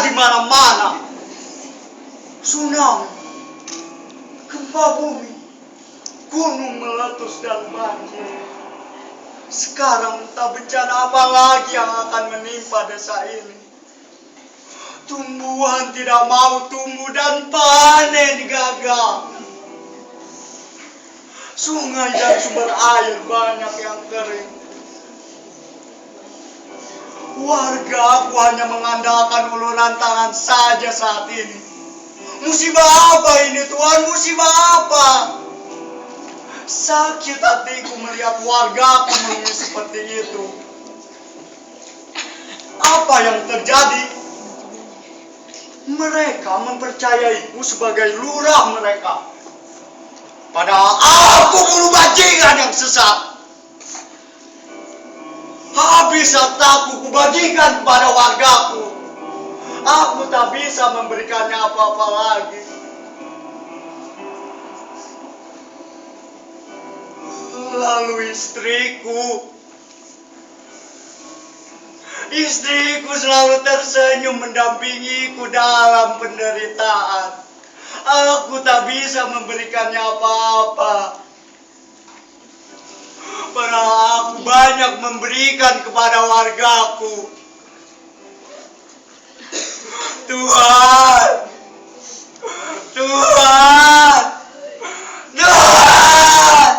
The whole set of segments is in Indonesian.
di mana-mana. Tsunami, gempa bumi, gunung meletus dan banjir. Sekarang entah bencana apa lagi yang akan menimpa desa ini. Tumbuhan tidak mau tumbuh dan panen gagal. Sungai dan sumber air banyak yang kering. Warga aku hanya mengandalkan uluran tangan saja saat ini. Musibah apa ini Tuhan? Musibah apa? Sakit hatiku melihat wargaku menangis seperti itu. Apa yang terjadi? Mereka mempercayaiku sebagai lurah mereka. Padahal aku bulu bajingan yang sesat. Habis hartaku kubagikan kepada wargaku. Aku tak bisa memberikannya apa-apa lagi. Lalu istriku selalu tersenyum mendampingiku dalam penderitaan. Aku tak bisa memberikannya apa-apa. Padahal aku banyak memberikan kepada wargaku. Tuhan, Tuhan, Tuhan,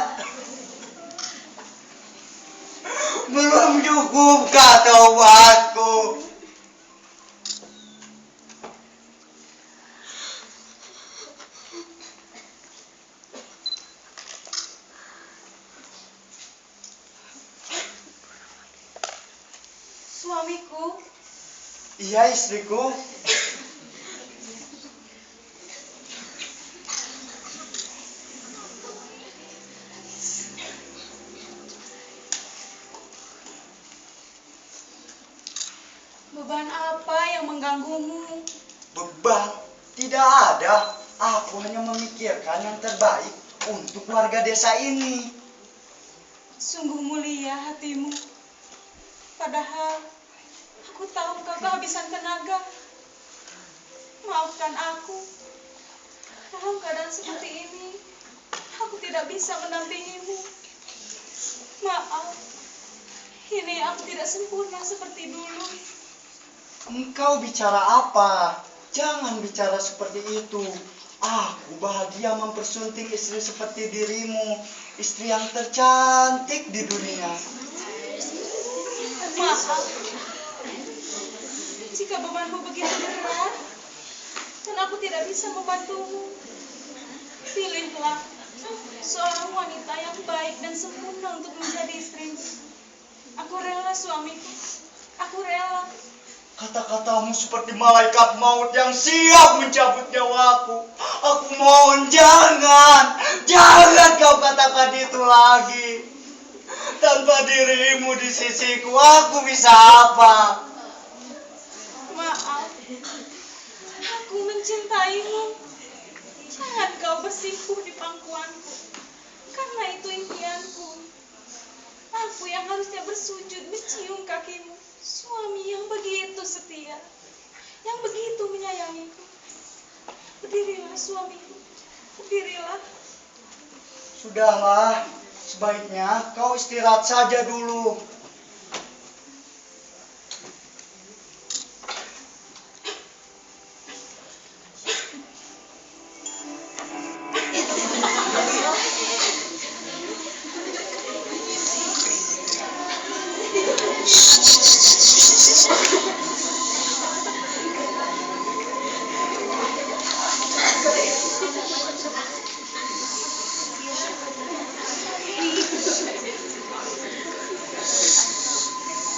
belum cukupkah taubatku? Suamiku. Iya, istriku. Beban apa yang mengganggumu? Beban? Tidak ada. Aku hanya memikirkan yang terbaik untuk warga desa ini. Sungguh mulia hatimu. Padahal aku tahu kau kehabisan tenaga. Maafkan aku. Dalam keadaan seperti ini, aku tidak bisa mendampingimu. Maaf. Kini aku tidak sempurna seperti dulu. Engkau bicara apa? Jangan bicara seperti itu. Aku bahagia mempersunting istri seperti dirimu. Istri yang tercantik di dunia. Maaf. Jika bebanmu begitu berat, dan aku tidak bisa membantumu, pilihlah seorang wanita yang baik dan sempurna untuk menjadi istrimu. Aku rela suamiku. Aku rela. Kata-katamu seperti malaikat maut yang siap mencabut nyawaku. Aku mohon jangan kau katakan itu lagi. Tanpa dirimu di sisiku, aku bisa apa? Maaf, aku mencintaimu. Jangan kau bersimpuh di pangkuanku, karena itu impianku. Aku yang harusnya bersujud mencium kakimu. Suami yang begitu setia, yang begitu menyayangiku. Berdirilah suamiku, berdirilah. Sudahlah, sebaiknya kau istirahat saja dulu.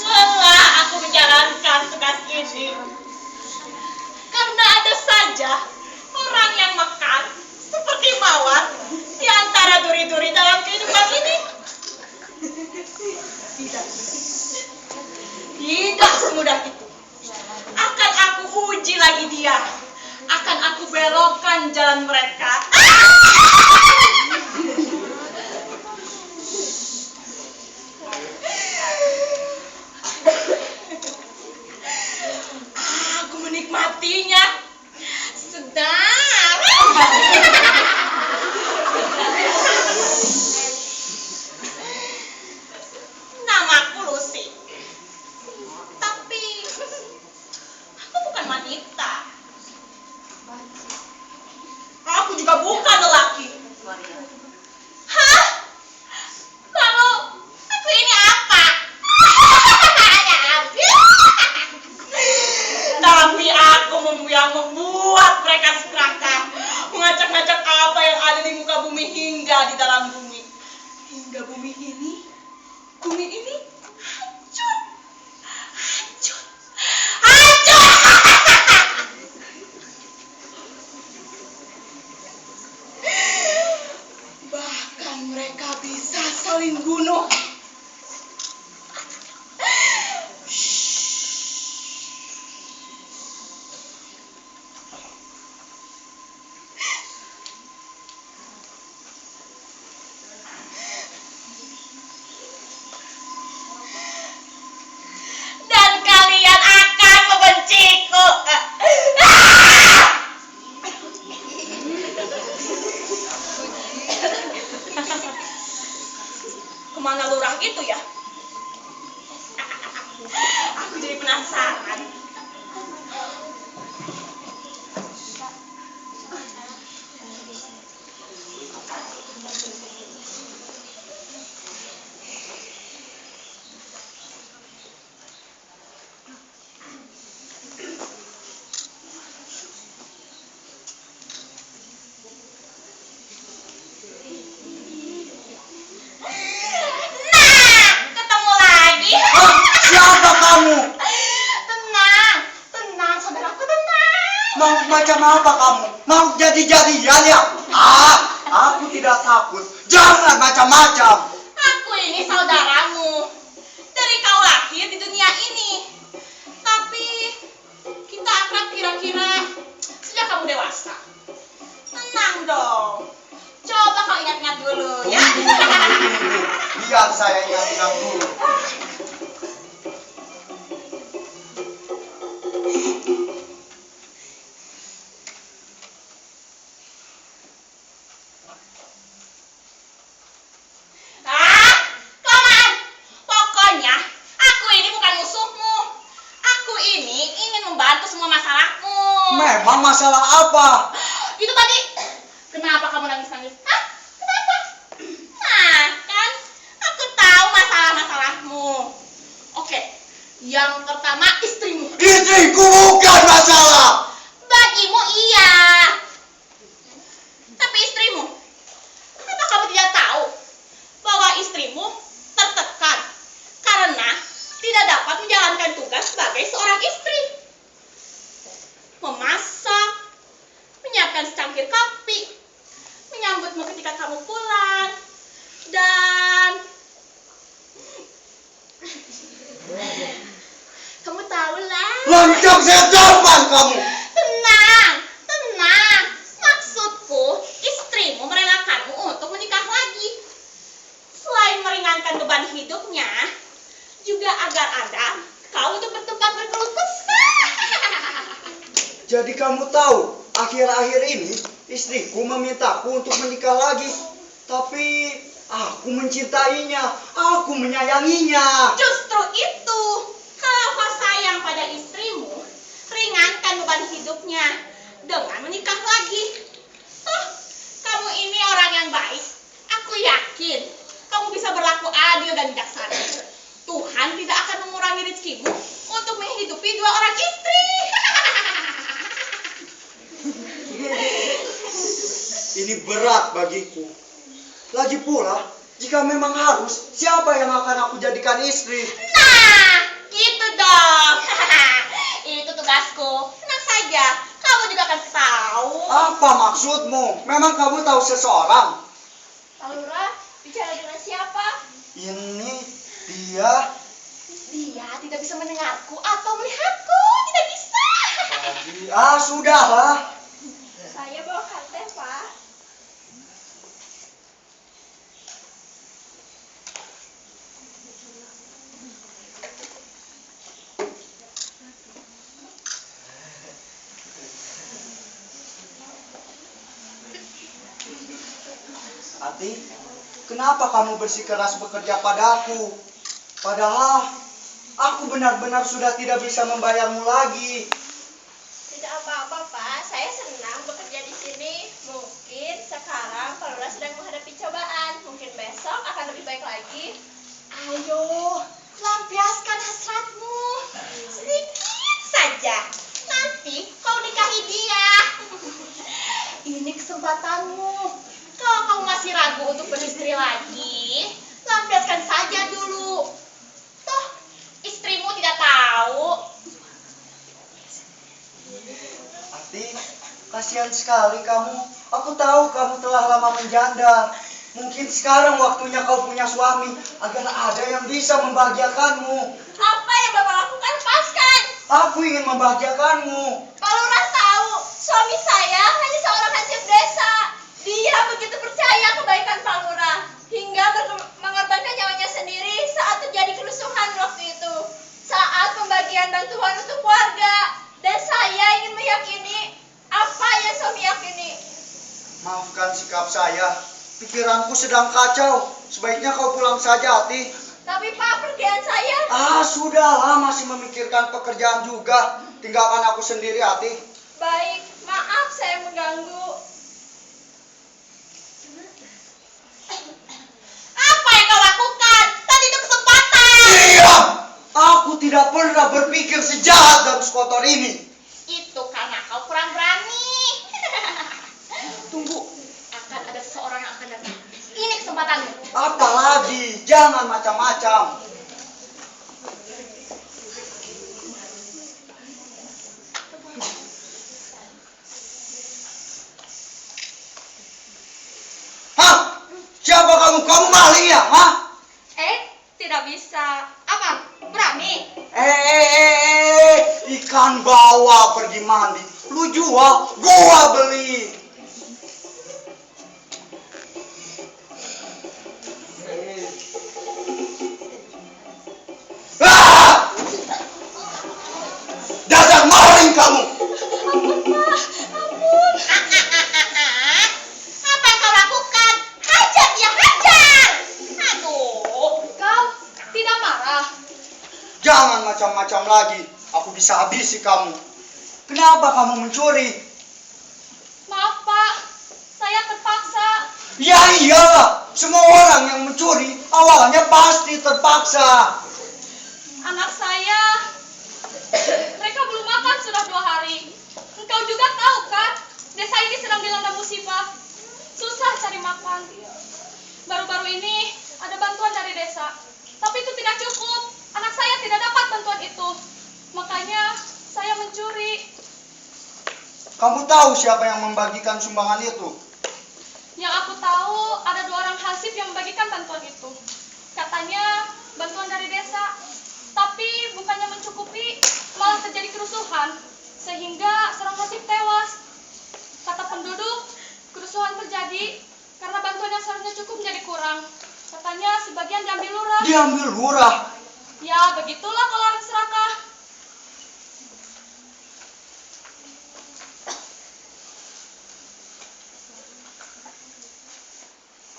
Lelah aku menjalankan tugas ini. Karena ada saja orang yang mekar seperti mawar di antara duri-duri dalam kehidupan ini. Tidak semudah itu. Akan aku uji lagi dia. Akan aku belokkan jalan mereka. Aku menikmati bumi ini hancur. Hancur. Bahkan mereka bisa saling bunuh. Dan kalian akan membenciku. Kemana lurah itu ya? Aku jadi penasaran. Ketemu lagi. Hah? Siapa kamu? Tenang, saudaraku, tenang. Mau macam apa kamu? Mau jadi-jadian ya? Aku tidak takut. Jangan macam-macam. Aku ini saudaramu. Dari kau lahir di dunia ini. Tapi kita akrab kira-kira sejak kamu dewasa. Tenang dong. Coba kau ingat-ingat dulu ya. Tunggu. Biar saya ingat-ingat dulu. Kelamaan. Pokoknya aku ini bukan musuhmu. Aku ini ingin membantu semua masalahmu. Memang masalah apa? Itu tadi. Kenapa kamu nangis-nangis? Hah? Kenapa? Nah, kan aku tahu masalah-masalahmu. Oke, yang pertama istrimu. Istriku bukan masalah. Bagimu iya. Tapi istrimu, apa kamu tidak tahu bahwa istrimu tertekan karena tidak dapat menjalankan tugas sebagai seorang istri? Memasak, menyiapkan secangkir kopi, menyambutmu ketika kamu pulang, dan kamu tahulah. Lancang setan kamu. Tenang. Maksudku, istrimu merelakanmu untuk menikah lagi. Selain meringankan beban hidupnya, juga agar ada kau untuk bertempat berkeluh kesah. Jadi kamu tahu, akhir-akhir ini istriku memintaku untuk menikah lagi. Tapi aku mencintainya, aku menyayanginya. Justru itu, kalau kau sayang pada istrimu, ringankan beban hidupnya dengan menikah lagi. Kamu ini orang yang baik. Aku yakin kamu bisa berlaku adil dan bijaksana. Tuhan tidak akan mengurangi rezekimu untuk menghidupi dua orang istri. Ini berat bagiku. Lagi pula, jika memang harus, siapa yang akan aku jadikan istri? Nah, gitu dong. Itu tugasku. Tenang saja, kamu juga akan tahu. Apa maksudmu? Memang kamu tahu seseorang? Pak Lurah, bicara dengan siapa? Ini dia. Dia tidak bisa mendengarku atau melihatku. Tidak bisa. Sudahlah. Saya bawakan teh, Pak. Ati, kenapa kamu bersikeras bekerja padaku? Padahal aku benar-benar sudah tidak bisa membayarmu lagi. Tidak apa-apa, Pak. Saya senang bekerja di sini. Mungkin sekarang Pak Lurah sedang menghadapi cobaan. Mungkin besok akan lebih baik lagi. Ayo, lampiaskan hasratmu. Sedikit saja. Nanti kau nikahi dia. Ini kesempatanmu. Kalau kamu masih ragu untuk beristri lagi, lampiaskan kasihan sekali kamu. Aku tahu kamu telah lama menjanda. Mungkin sekarang waktunya kau punya suami agar ada yang bisa membahagiakanmu. Apa yang Bapak lakukan? Lepaskan. Aku ingin membahagiakanmu. Pak Lurah tahu, suami saya hanya seorang hansip desa. Dia begitu percaya kebaikan Pak Lurah, hingga mengorbankan nyawanya sendiri saat terjadi kerusuhan waktu itu. Saat pembagian bantuan untuk warga. Dan saya ingin meyakini apa yang suami yakini. Maafkan sikap saya. Pikiranku sedang kacau. Sebaiknya kau pulang saja, Ati. Tapi Pak, pekerjaan saya. Sudahlah, masih memikirkan pekerjaan juga. Tinggalkan aku sendiri, Ati. Baik, maaf saya mengganggu. Apa yang kau lakukan? Tadi itu kesempatan. Diam! Aku tidak pernah berpikir sejahat dan sekotor ini. Itu karena kau kurang berani. Tunggu, akan ada seseorang yang akan datang. Ini kesempatanmu. Apalagi, jangan macam-macam. Hah? Siapa kamu? Kamu maling ya? Hah? Tidak bisa. Apa? Berani? Ikan bawa pergi mandi. Lu jual, gua beli. Dasar maling kamu. Apa yang kau lakukan? Hajar dia, hajar! Aduh, kau tidak marah? Jangan macam-macam lagi. Aku bisa habisi kamu. Kenapa kamu mencuri? Maaf Pak, saya terpaksa. Ya iyalah, semua orang yang mencuri awalnya pasti terpaksa. Anak saya, mereka belum makan sudah 2 hari. Engkau juga tahu kan, desa ini sedang dilanda musibah. Susah cari makan. Baru-baru ini ada bantuan dari desa, tapi itu tidak cukup. Anak saya tidak dapat bantuan itu. Makanya saya mencuri. Kamu tahu siapa yang membagikan sumbangan itu? Yang aku tahu ada 2 orang hansip yang membagikan bantuan itu. Katanya bantuan dari desa. Tapi bukannya mencukupi, malah terjadi kerusuhan. Sehingga seorang hansip tewas. Kata penduduk, kerusuhan terjadi karena bantuan yang seharusnya cukup menjadi kurang. Katanya sebagian diambil lurah. Diambil lurah. Ya, begitulah kalau orang serakah.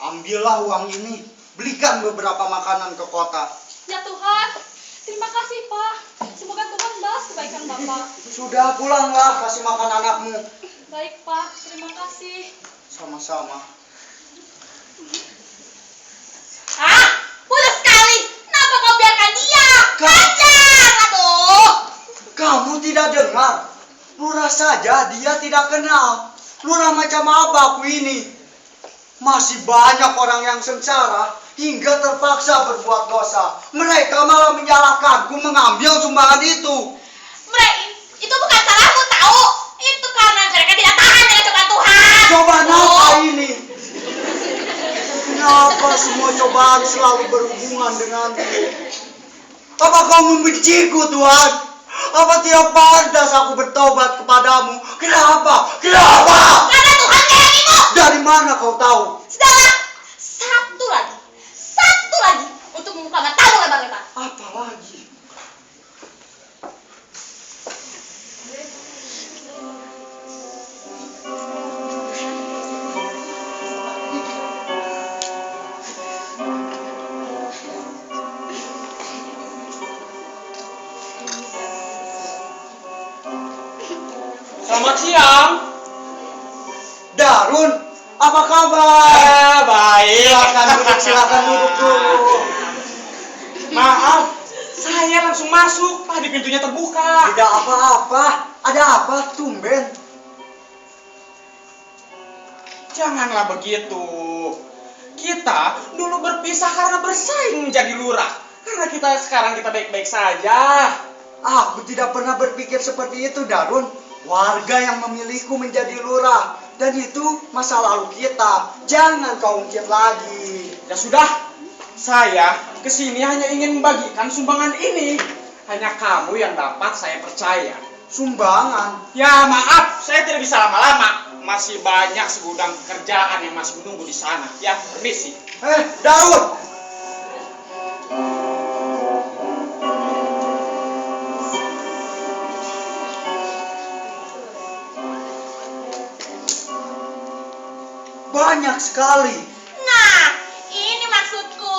Ambillah uang ini, belikan beberapa makanan ke kota. Ya Tuhan, terima kasih Pak. Semoga Tuhan balas kebaikan Bapak. Sudah pulanglah, kasih makan anakmu. Baik Pak, terima kasih. Sama-sama. Putus sekali. Kenapa kau biarkan dia? Kau- Hajar! Aduh. Kamu tidak dengar? Lurah saja dia tidak kenal. Lurah macam apa aku ini? Masih banyak orang yang sengsara hingga terpaksa berbuat dosa. Mereka malah menyalahkanku mengambil sumbangan itu. Mereka, itu bukan salahmu tahu. Itu karena mereka tidak tahan dengan cobaan Tuhan. Cobaan apa ini? Kenapa semua cobaan selalu berhubungan denganku? Apa kau membenciku, Tuhan? Apa tidak pantas aku bertobat kepadamu? Kenapa? Kenapa? Karena Tuhan menyayangimu. Dari mana kau tahu? Sudahlah. Satu lagi untuk membuka matamu lebar-lebar. Apa lagi? Selamat siang. Darun, apa kabar? Baik. Silakan duduk dulu. Maaf, saya langsung masuk. Tadi pintunya terbuka. Tidak apa-apa. Ada apa, tumben? Janganlah begitu. Kita dulu berpisah karena bersaing menjadi lurah. Karena sekarang kita baik-baik saja. Aku tidak pernah berpikir seperti itu, Darun. Warga yang memilihku menjadi lurah. Dan itu masa lalu kita. Jangan kau ungkit lagi. Ya sudah, saya kesini hanya ingin membagikan sumbangan ini. Hanya kamu yang dapat saya percaya. Sumbangan? Ya maaf, saya tidak bisa lama-lama. Masih banyak segudang pekerjaan yang masih menunggu di sana. Ya, permisi. Daud! Banyak sekali. Nah, ini maksudku.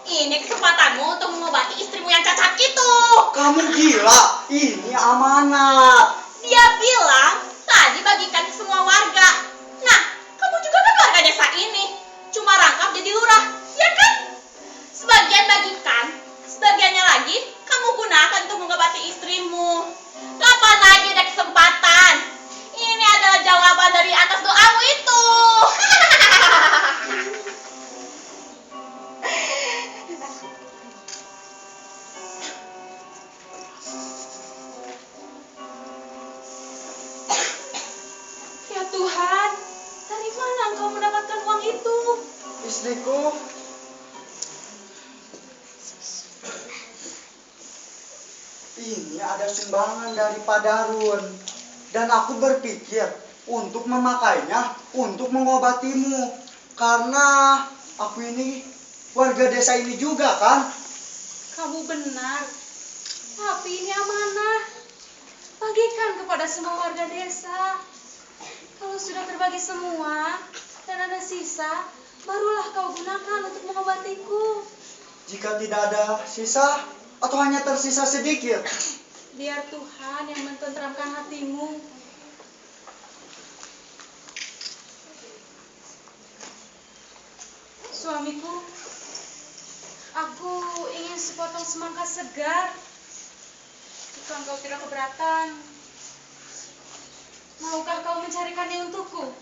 Ini kesempatanmu untuk mengobati istrimu yang cacat itu. Kamu gila, ini amanat. Dia bilang tadi bagikan ke semua warga. Nah, kamu juga kan warga desa ini. Cuma rangkap jadi lurah, ya kan? Sebagian bagikan, sebagiannya lagi kamu gunakan untuk mengobati istrimu. Kapan lagi ada kesempatan? Ini adalah jawaban dari atas doamu itu. Ya Tuhan, dari mana engkau mendapatkan uang itu? Istriku, ini ada sumbangan dari Pak Darun. Dan aku berpikir untuk memakainya untuk mengobatimu. Karena aku ini warga desa ini juga kan. Kamu benar, tapi ini amanah. Bagikan kepada semua warga desa. Kalau sudah terbagi semua dan ada sisa, barulah kau gunakan untuk mengobatiku. Jika tidak ada sisa atau hanya tersisa sedikit, Biar Tuhan yang mententeramkan hatimu. Suamiku, aku ingin sepotong semangka segar. Jika engkau tidak keberatan, maukah kau mencarikannya untukku?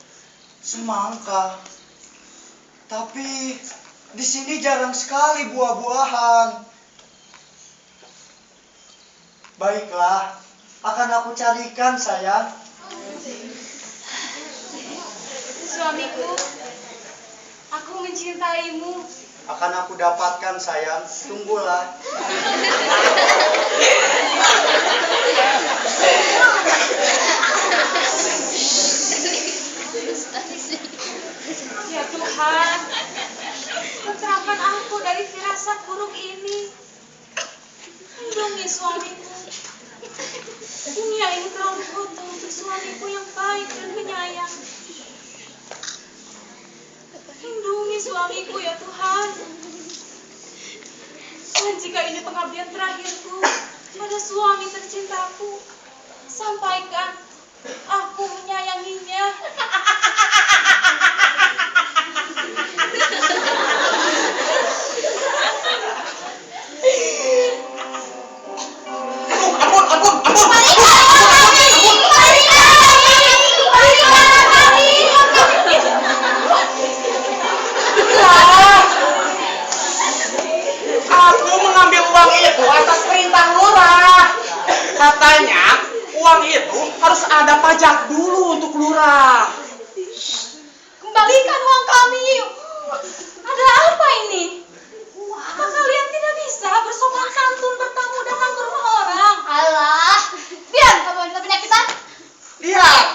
semangka. Tapi di sini jarang sekali buah-buahan. Baiklah, akan aku carikan, sayang. Suamiku, aku mencintaimu. Akan aku dapatkan, sayang. Tunggulah. Ya Tuhan, tenteramkan aku dari firasat buruk ini. Lindungi suamiku. Dunia ini terlalu kotor untuk suamiku yang baik dan penyayang. Lindungi suamiku ya Tuhan. Dan jika ini pengabdian terakhirku pada suami tercintaku, sampaikan aku menyayanginya. Aku mengambil uang itu atas perintah lurah. Katanya uang itu harus ada pajak dulu untuk lurah. Kembalikan uang kami. Ada apa ini? Apa kalian tidak bisa bersopan santun bertamu datang ke rumah orang? Alah, biar kamu wanita penyakitan. Lihat.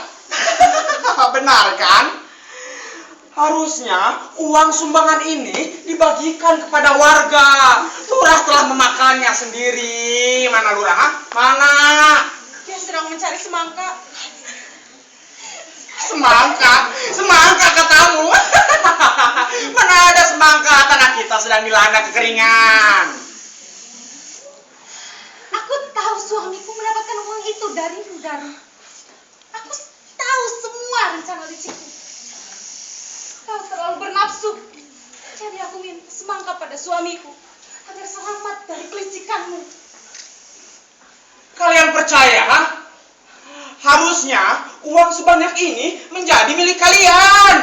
Benar kan? Harusnya uang sumbangan ini dibagikan kepada warga. Lurah telah memakannya sendiri. Mana lurah? Ha? Mana? Dia sedang mencari semangka. Semangka katamu. Mana ada semangka, tanah kita sedang dilanda kekeringan. Aku tahu suamiku mendapatkan uang itu dari Darun. Aku tahu semua rencana licikmu. Kau terlalu bernafsu. Jadi aku minta semangka pada suamiku agar selamat dari kelicikanmu. Kalian percaya, ha? Harusnya uang sebanyak ini menjadi milik kalian.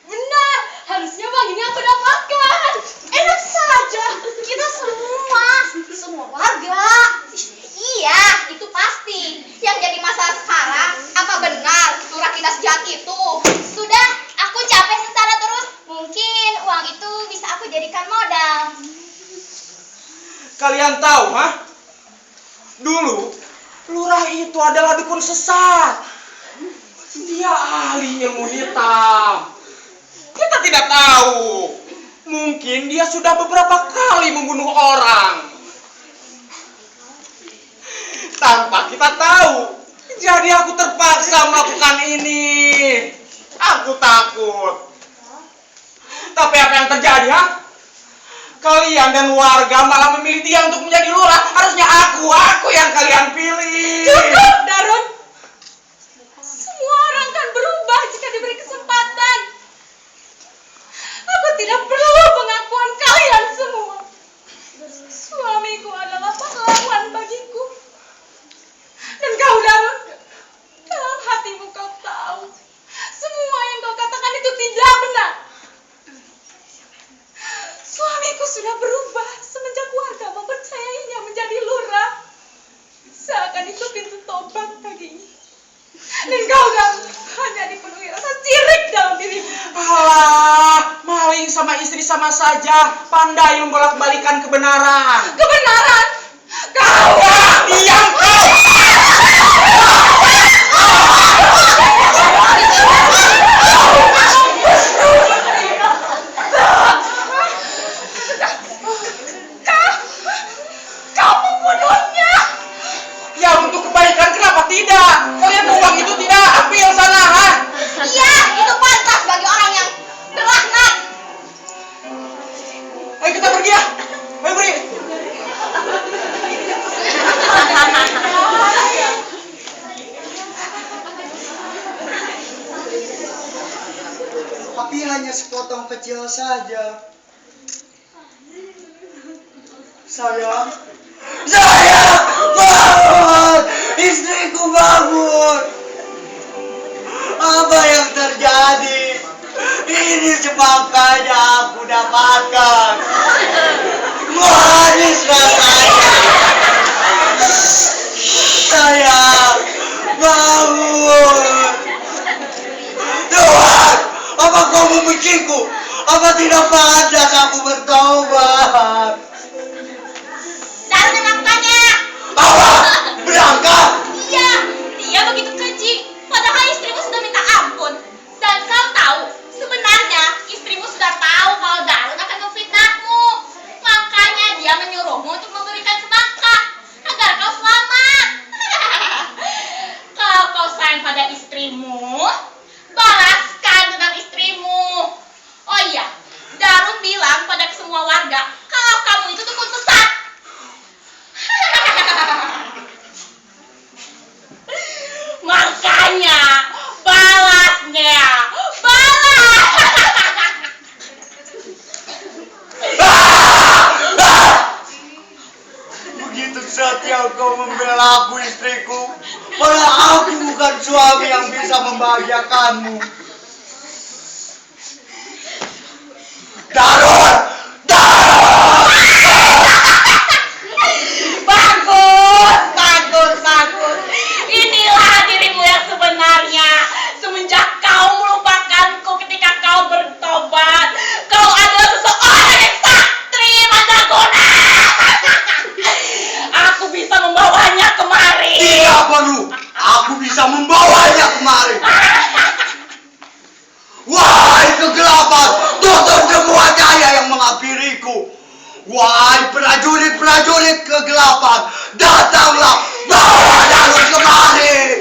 Benar, harusnya uang ini aku dapatkan. Enak saja, kita semua warga. Iya, itu pasti. Yang jadi masalah sekarang Kalian tahu, dulu lurah itu adalah dukun sesat. Dia ahli ilmu hitam. Kita tidak tahu. Mungkin dia sudah beberapa kali membunuh orang tanpa kita tahu. Jadi aku terpaksa melakukan ini. Aku takut. Tapi apa yang terjadi, Kalian dan warga malah memilih dia untuk menjadi lurah. Harusnya aku yang kalian pilih. Cukup, Darun. Semua orang kan berubah jika diberi kesempatan. Aku tidak perlu pengakuan kalian semua. Suamiku adalah pahlawan bagiku. Dan kau, Darun, dalam hatimu kau tahu semua yang kau katakan itu tidak benar. Suamiku sudah berubah semenjak warga mempercayainya menjadi lurah. Seakan itu pintu tobat baginya. Dan kau, Darun, hanya dipenuhi rasa sirik dalam dirimu. Alah, maling sama istri sama saja. Pandai membolak-balikan kebenaran. Kebenaran? Kau! Diam kau! Kau membunuhnya! Ya untuk kebaikan kenapa tidak? Kalian uang itu tidak ambil sana, Iya, itu pantas bagi orang yang berlaknat. Ayo kita pergi ya. Ayo pergi. Tapi hanya sepotong kecil saja. Sayang, bangun! Istriku bangun! Apa yang terjadi? Ini sebabnya aku dapatkan. Manis rasanya. Sayang, bangun! Tuhan, apa kau membenciku? Apa tidak pantas aku bertobat? Darun melakukannya. Apa? Berangkat? Iya, dia begitu keji. Padahal istrimu sudah minta ampun. Dan kau tahu, sebenarnya istrimu sudah tahu kalau Darun akan memfitnahmu. Makanya dia menyuruhmu untuk memberikan semangka agar kau selamat. Kalau kau sayang pada istrimu, balaskan dengan istrimu. Oh iya, Darun bilang pada semua warga kalau kamu itu dukun sesat. Makanya balasnya, balas. Begitu setia kau membela aku, istriku. Padahal aku bukan suami yang bisa membahagiakanmu. Darun! Bagus. Inilah dirimu yang sebenarnya. Semenjak kau melupakanku ketika kau bertobat, kau adalah seseorang yang sakti mandraguna. Aku bisa membawanya kemari. Tidak perlu. Aku bisa membawanya kemari. Wahai kegelapan, tutup semua cahaya yang menghampiriku. Wahai prajurit-prajurit kegelapan, datanglah, bawa Darun kemari.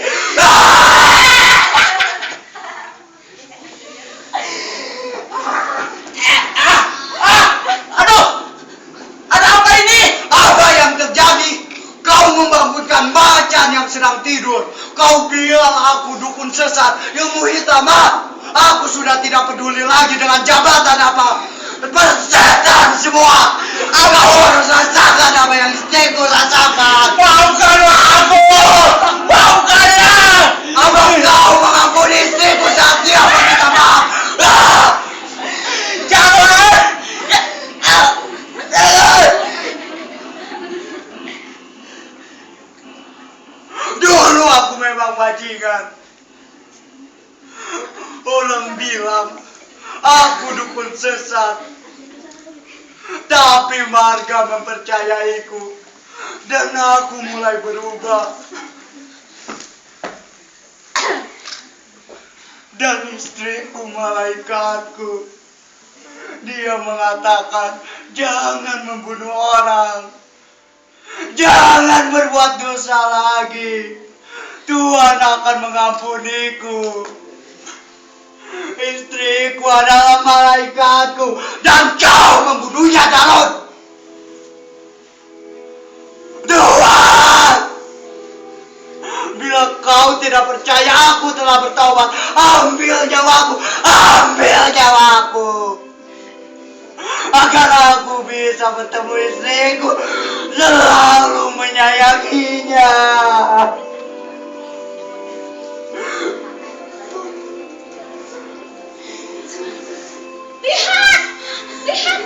Aduh, ada apa ini? Apa yang terjadi? Kau membangunkan macan yang sedang tidur. Kau bilang aku dukun sesat, ilmu hitam. Aku sudah tidak peduli lagi dengan jabatan apa. Bersetan semua. Kau harus rasakan apa yang istriku rasakan. Maafkanlah aku. Maafkanlah. Apa kau mengampuni istriku saat dia meminta maaf? Jangan. Dulu aku memang bajingan. Orang bilang aku dukun sesat. Tapi Marga mempercayaiku dan aku mulai berubah. Dan istriku malaikatku, dia mengatakan jangan membunuh orang, jangan berbuat dosa lagi, Tuhan akan mengampuniku. Istriku adalah malaikatku dan kau membunuhnya, Daud. Tuhan, bila kau tidak percaya aku telah bertobat, ambil nyawaku, agar aku bisa bertemu istriku, selalu menyayanginya. Lihat, lihat,